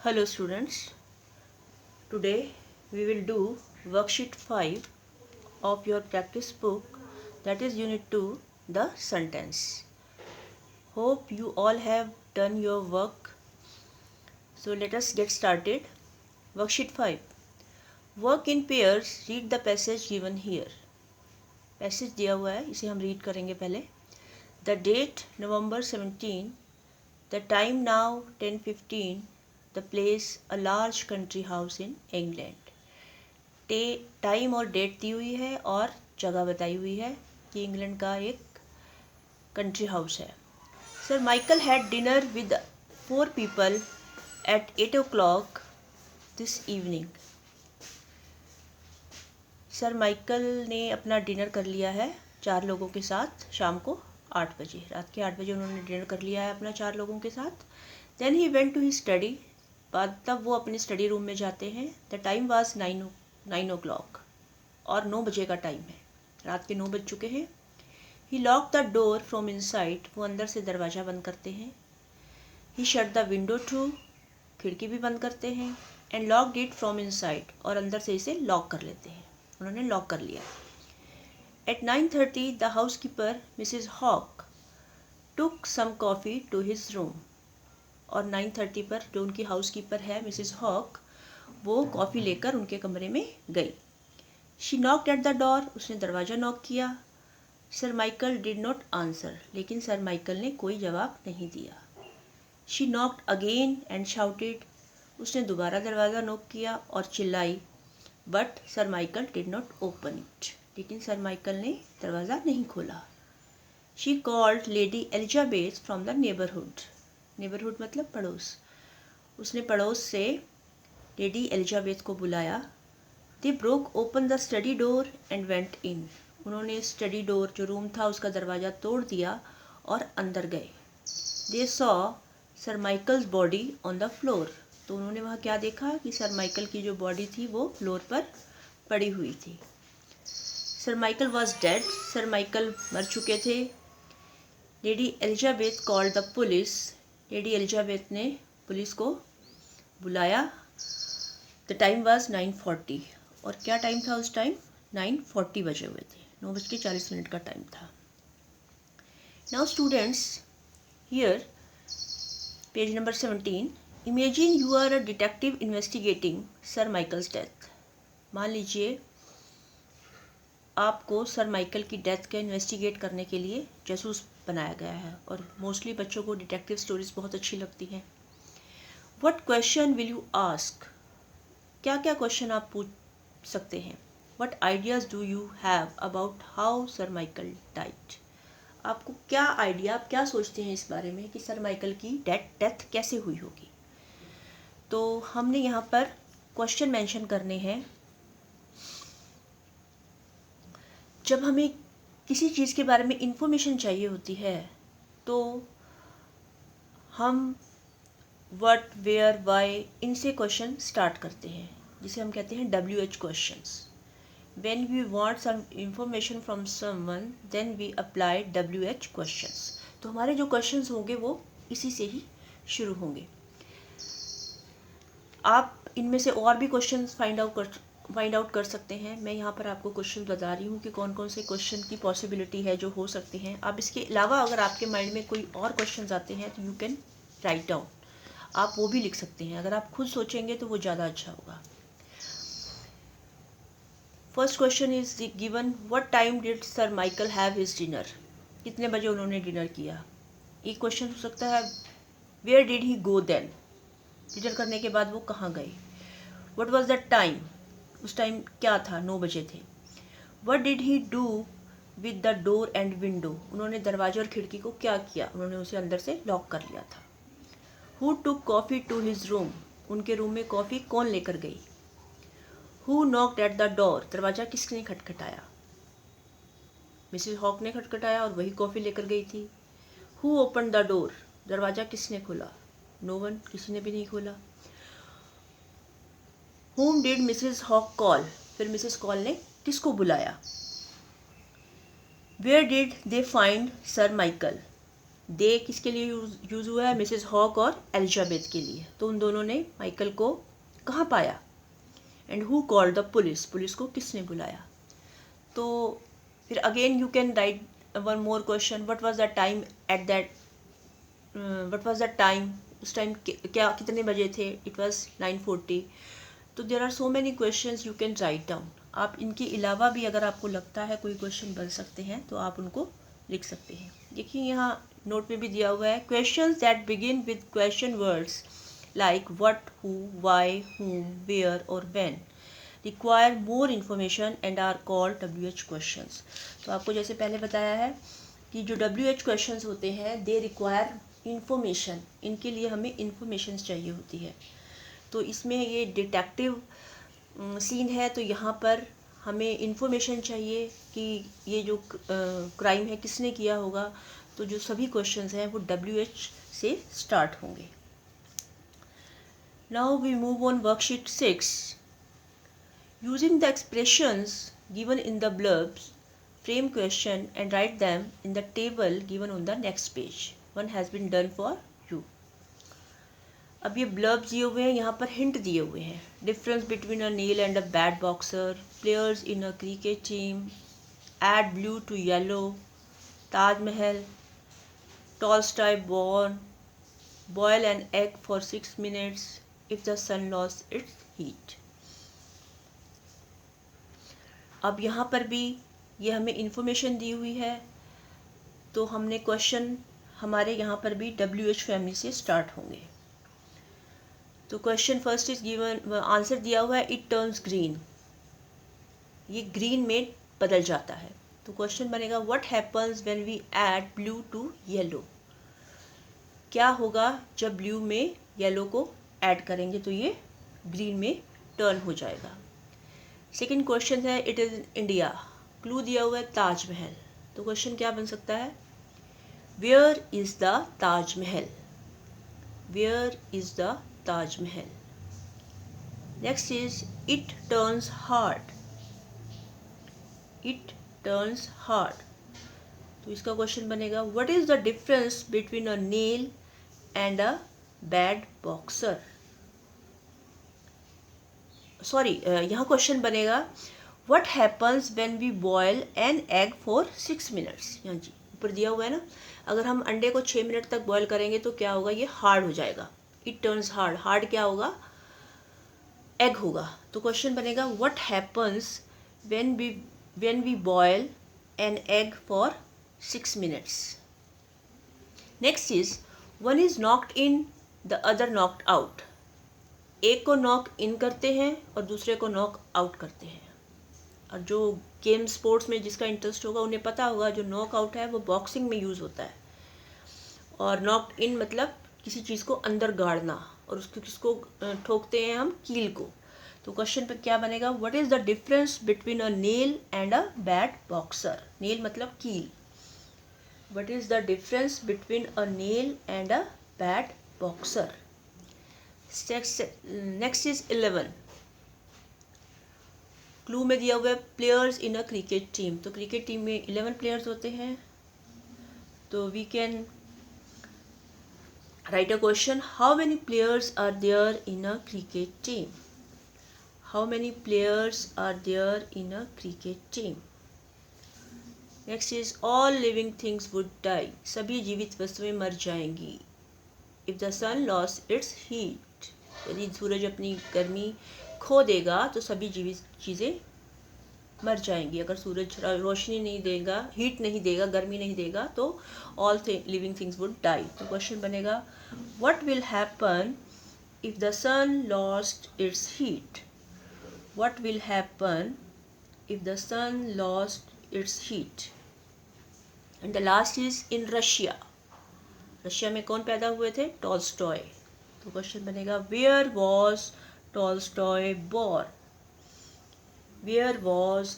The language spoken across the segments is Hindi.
Hello students, today we will do worksheet 5 of your practice book, that is unit 2, the sentence. Hope you all have done your work. So let us get started. Worksheet 5. Work in pairs, read the passage given here. Passage दिया हुआ है, इसे हम रीड करेंगे पहले. The date November 17, the time now 10:15, the place a large country house in England. Time और डेट दी हुई है और जगह बताई हुई है कि इंग्लैंड का एक कंट्री हाउस है. Sir Michael had dinner with 4 people at 8 o'clock this evening. Sir Michael ने अपना डिनर कर लिया है 4 लोगों के साथ शाम को 8 बजे, रात के 8 बजे उन्होंने डिनर कर लिया है अपना 4 लोगों के साथ. Then he went to he study, बाद तब वो अपने स्टडी रूम में जाते हैं. द टाइम वाज 9 o'clock और 9 बजे का टाइम है, रात के 9 बज चुके हैं. He lock the door from inside, वो अंदर से दरवाज़ा बंद करते हैं. He shut the window too, खिड़की भी बंद करते हैं. And lock it from inside, और अंदर से इसे लॉक कर लेते हैं. उन्होंने लॉक कर लिया. At 9:30 the housekeeper Mrs Hawk took some coffee to his room, और 9:30 पर जो उनकी हाउस कीपर है मिसिज हॉक, वो कॉफ़ी लेकर उनके कमरे में गई. She knocked at the door, उसने दरवाज़ा नॉक किया. Sir Michael did not answer, लेकिन सर माइकल ने कोई जवाब नहीं दिया. She knocked again and shouted, उसने दोबारा दरवाज़ा नॉक किया और चिल्लाई. But sir Michael did not open it, लेकिन सर माइकल ने दरवाज़ा नहीं खोला. She called lady Elizabeth from the neighbourhood, neighbourhood मतलब पड़ोस. उसने पड़ोस से लेडी एलिजाबेथ को बुलाया. They broke open the study door and went in, उन्होंने स्टडी डोर जो रूम था उसका दरवाज़ा तोड़ दिया और अंदर गए. They saw Sir Michael's body on the floor, तो उन्होंने वहाँ क्या देखा कि सर माइकल की जो बॉडी थी वो फ्लोर पर पड़ी हुई थी. Sir Michael was dead, sir Michael मर चुके थे. Lady Elizabeth called the police, lady Elizabeth ने पुलिस को बुलाया. द टाइम वॉज 9:40, और क्या टाइम था उस टाइम? 9:40 बजे हुए थे, 9:40 का टाइम था. Now students, here page number 17. Imagine you are a detective investigating sir Michael's death. मान लीजिए आपको सर माइकल की डेथ का इन्वेस्टिगेट करने के लिए जासूस बनाया गया है, और मोस्टली बच्चों को डिटेक्टिव स्टोरीज बहुत अच्छी लगती हैं. What question will you ask, क्या क्या क्वेश्चन आप पूछ सकते हैं. What ideas do you have about how sir Michael died, आपको क्या आइडिया, आप क्या सोचते हैं इस बारे में कि सर माइकल की डेथ कैसे हुई होगी. तो हमने यहाँ पर क्वेश्चन मेंशन करने हैं. जब हमें किसी चीज़ के बारे में इंफॉर्मेशन चाहिए होती है तो हम व्हाट, वेयर, वाई, इनसे क्वेश्चन स्टार्ट करते हैं, जिसे हम कहते हैं WH questions. When we want some information from someone then we apply WH questions. तो हमारे जो क्वेश्चंस होंगे वो इसी से ही शुरू होंगे. आप इनमें से और भी क्वेश्चंस फाइंड आउट कर सकते हैं. मैं यहाँ पर आपको क्वेश्चन बता रही हूँ कि कौन कौन से क्वेश्चन की पॉसिबिलिटी है जो हो सकते हैं. आप इसके अलावा अगर आपके माइंड में कोई और क्वेश्चन आते हैं तो यू कैन राइट डाउन, आप वो भी लिख सकते हैं. अगर आप खुद सोचेंगे तो वो ज़्यादा अच्छा होगा. First question is given, what time did sir Michael have his dinner, कितने बजे उन्होंने डिनर किया. एक क्वेश्चन हो सकता है, where did he go then, dinner करने के बाद वो कहाँ गए. व्हाट वॉज द टाइम, उस टाइम क्या था, 9 बजे थे. What did he do with the door and window, उन्होंने दरवाजे और खिड़की को क्या किया, उन्होंने उसे अंदर से लॉक कर लिया था. Who took coffee to his room, उनके रूम में कॉफ़ी कौन लेकर गई. Who knocked at the door, दरवाज़ा किसने खटखटाया, मिसिज हॉक ने खटखटाया और वही कॉफ़ी लेकर गई थी. हु ओपन द डोर, दरवाज़ा किसने खोला, नो वन, किसी ने भी नहीं खोला. Whom did Mrs Hawk call, फिर मिसिज कॉल ने किसको बुलाया. Where did they find sir Michael, they किसके लिए यूज़ हुआ है? मिसेस हॉक और एलिजाबेथ के लिए। तो उन दोनों ने माइकल को कहाँ पाया? And who called the police, police को किसने बुलाया? तो फिर again you can write one more question, what was the time at that, what was the time, उस टाइम क्या कितने बजे थे? It was 9:40। तो there are so many questions you can write down. आप इनके अलावा भी अगर आपको लगता है कोई क्वेश्चन बन सकते हैं तो आप उनको लिख सकते हैं। देखिए यहाँ नोट में भी दिया हुआ है, questions that begin with question words like what, who, why, whom, where और when require more information and are called WH questions. तो आपको जैसे पहले बताया है कि जो WH क्वेश्चंस होते हैं दे रिक्वायर इन्फॉर्मेशन, इनके लिए हमें इन्फॉर्मेशन चाहिए होती है। तो इसमें ये डिटेक्टिव सीन है, तो यहाँ पर हमें इन्फॉर्मेशन चाहिए कि ये जो क्राइम है किसने किया होगा। तो जो सभी क्वेश्चंस हैं वो WH से स्टार्ट होंगे। Now we move on worksheet 6। Using the expressions given in the blurbs, frame question and write them in the table given on the next page. One has been done for you. अब ये ब्लर्ब्स दिए हुए हैं, यहाँ पर हिंट दिए हुए हैं। Difference between a nail and a bad boxer, players in a cricket team, add blue to yellow, Taj Mahal, Tolstoy born, boil an egg for 6 minutes if the sun lost its heat। अब यहाँ पर भी ये हमें इन्फॉर्मेशन दी हुई है, तो हमने क्वेश्चन हमारे यहाँ पर भी WH फैमिली से स्टार्ट होंगे। तो question first is given, answer दिया हुआ है इट टर्न्स ग्रीन, ये ग्रीन में बदल जाता है। तो क्वेश्चन बनेगा what happens when we add blue to yellow, क्या होगा जब ब्लू में येलो को ऐड करेंगे तो ये ग्रीन में टर्न हो जाएगा। सेकेंड क्वेश्चन है इट इज़ इंडिया, क्लू दिया हुआ है ताजमहल। तो क्वेश्चन क्या बन सकता है? Where is the Taj Mahal, where is the Taj Mahal. Next is it turns hard, it turns hard. तो इसका क्वेश्चन बनेगा what is the difference between a nail and a bad boxer. Sorry, यहाँ क्वेश्चन बनेगा what happens when we boil an egg for 6 minutes। यहाँ जी ऊपर दिया हुआ है ना, अगर हम अंडे को 6 मिनट तक बॉयल करेंगे तो क्या होगा? ये हार्ड हो जाएगा। इट टर्न्स हार्ड, हार्ड क्या होगा? एग होगा। तो क्वेश्चन बनेगा what happens when we boil an egg for 6 minutes। Next is one is knocked in the other knocked out, एक को नॉक इन करते हैं और दूसरे को नॉक आउट करते हैं। और जो गेम स्पोर्ट्स में जिसका इंटरेस्ट होगा उन्हें पता होगा जो नॉक आउट है वो बॉक्सिंग में यूज़ होता है, और नॉक्ड इन मतलब किसी चीज़ को अंदर गाड़ना, और उसको किसको ठोकते हैं हम? कील को। तो क्वेश्चन पे क्या बनेगा? What is the difference between a nail and a bad boxer. Nail मतलब कील। What is the difference between a nail and a bad boxer. Next is 11। Clue में दिया हुआ है players in a cricket team. तो क्रिकेट टीम में 11 प्लेयर्स होते हैं। तो we can write a question, how many players are there in a cricket team, how many players are there in a cricket team. Next is all living things would die, सभी जीवित वस्तुएं मर जाएंगी। If the sun lost its heat, यदि सूरज अपनी गर्मी खो देगा तो सभी जीवित चीज़ें मर जाएंगी। अगर सूरज रोशनी नहीं देगा, हीट नहीं देगा, गर्मी नहीं देगा, तो all living things would die. तो क्वेश्चन बनेगा what will happen if the sun lost its heat, what will happen if the sun lost its heat. And the last is in Russia, Russia में कौन पैदा हुए थे? टॉल्स्टॉय। तो क्वेश्चन बनेगा where was Tolstoy born, where was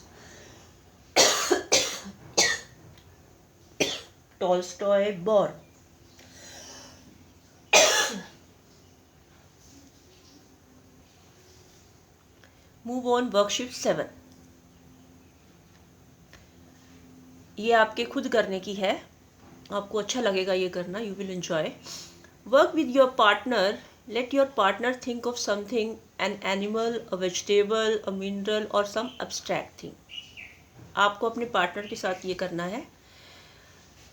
Tolstoy born. Move on worksheet 7। ये आपके खुद करने की है। आपको अच्छा लगेगा ये करना, you will enjoy. Work with your partner, let your partner think of something, an animal, a vegetable, a mineral और सम एब्स्ट्रैक्ट थिंग। आपको अपने पार्टनर के साथ ये करना है।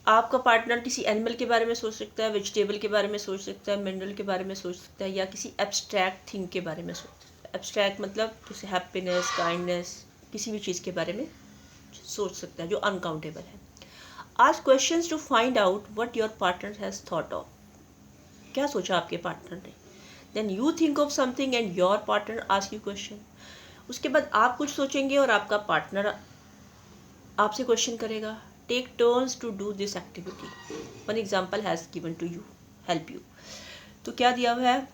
आपका पार्टनर किसी एनिमल के बारे में सोच सकता है, वेजिटेबल के बारे में सोच सकता है, मिनरल के बारे में सोच सकता है, या किसी एब्स्ट्रैक्ट थिंग के बारे में सोच सकता है। एब्स्ट्रैक्ट मतलब जैसे हैप्पीनेस, काइंडनेस, किसी भी चीज़ के बारे में सोच सकता है जो अनकाउंटेबल है। Ask questions to find out what your partner has thought of. क्या सोचा आपके पार्टनर ने। Then you think of something and your partner ask you question. उसके बाद आप कुछ सोचेंगे और आपका पार्टनर आपसे क्वेश्चन करेगा। Take turns to do this activity. One example has given to you, help you. तो क्या दिया हुआ है,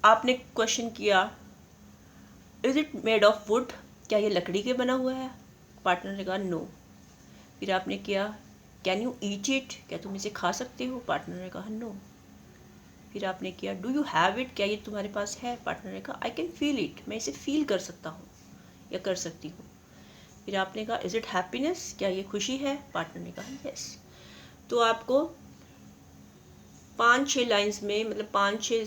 आपने क्वेश्चन किया, is it made of wood, क्या ये लकड़ी के बना हुआ है। पार्टनर ने कहा नो। फिर आपने किया, कैन यू ईट इट, क्या तुम इसे खा सकते हो। पार्टनर ने कहा नो। फिर आपने किया, डू यू हैव इट, क्या ये तुम्हारे पास है। पार्टनर ने कहा आई कैन फील इट, मैं इसे फील कर सकता हूँ या कर सकती हूँ। फिर आपने कहा, इज़ इट हैप्पीनेस, क्या ये खुशी है। पार्टनर ने कहा यस। तो आपको 5-6 लाइंस में, मतलब 5-6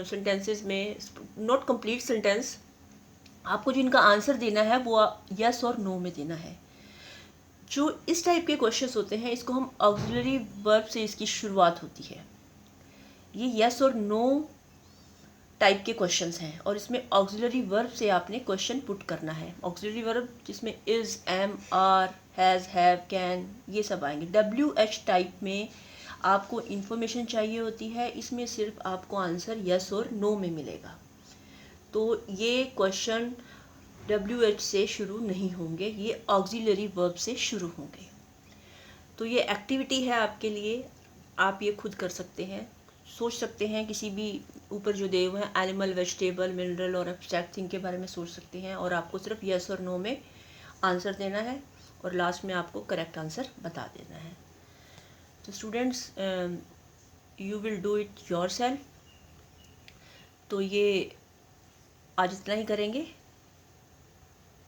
सेंटेंसेस में, नॉट कंप्लीट सेंटेंस, आपको जो इनका आंसर देना है वो यस और नो में देना है। जो इस टाइप के क्वेश्चंस होते हैं इसको हम ऑक्सिलरी वर्ब से इसकी शुरुआत होती है। ये यस और नो टाइप के क्वेश्चंस हैं और इसमें ऑक्सिलरी वर्ब से आपने क्वेश्चन पुट करना है। ऑक्सिलरी वर्ब जिसमें is, am, are, has, have, can, ये सब आएंगे। WH टाइप में आपको इन्फॉर्मेशन चाहिए होती है, इसमें सिर्फ आपको आंसर यस और नो में मिलेगा। तो ये क्वेश्चन WH से शुरू नहीं होंगे, ये ऑक्सिलरी वर्ब से शुरू होंगे। तो ये एक्टिविटी है आपके लिए, आप ये खुद कर सकते हैं। सोच सकते हैं किसी भी ऊपर जो दिए हुए हैं एनिमल, वेजिटेबल, मिनरल और एब्स्ट्रैक्ट थिंग के बारे में सोच सकते हैं और आपको सिर्फ यस और नो में आंसर देना है और लास्ट में आपको करेक्ट आंसर बता देना है। तो students, you will do it yourself. तो ये आज इतना ही करेंगे।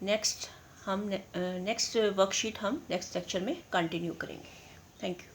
नेक्स्ट वर्कशीट हम नेक्स्ट लेक्चर में कंटिन्यू करेंगे। Thank you.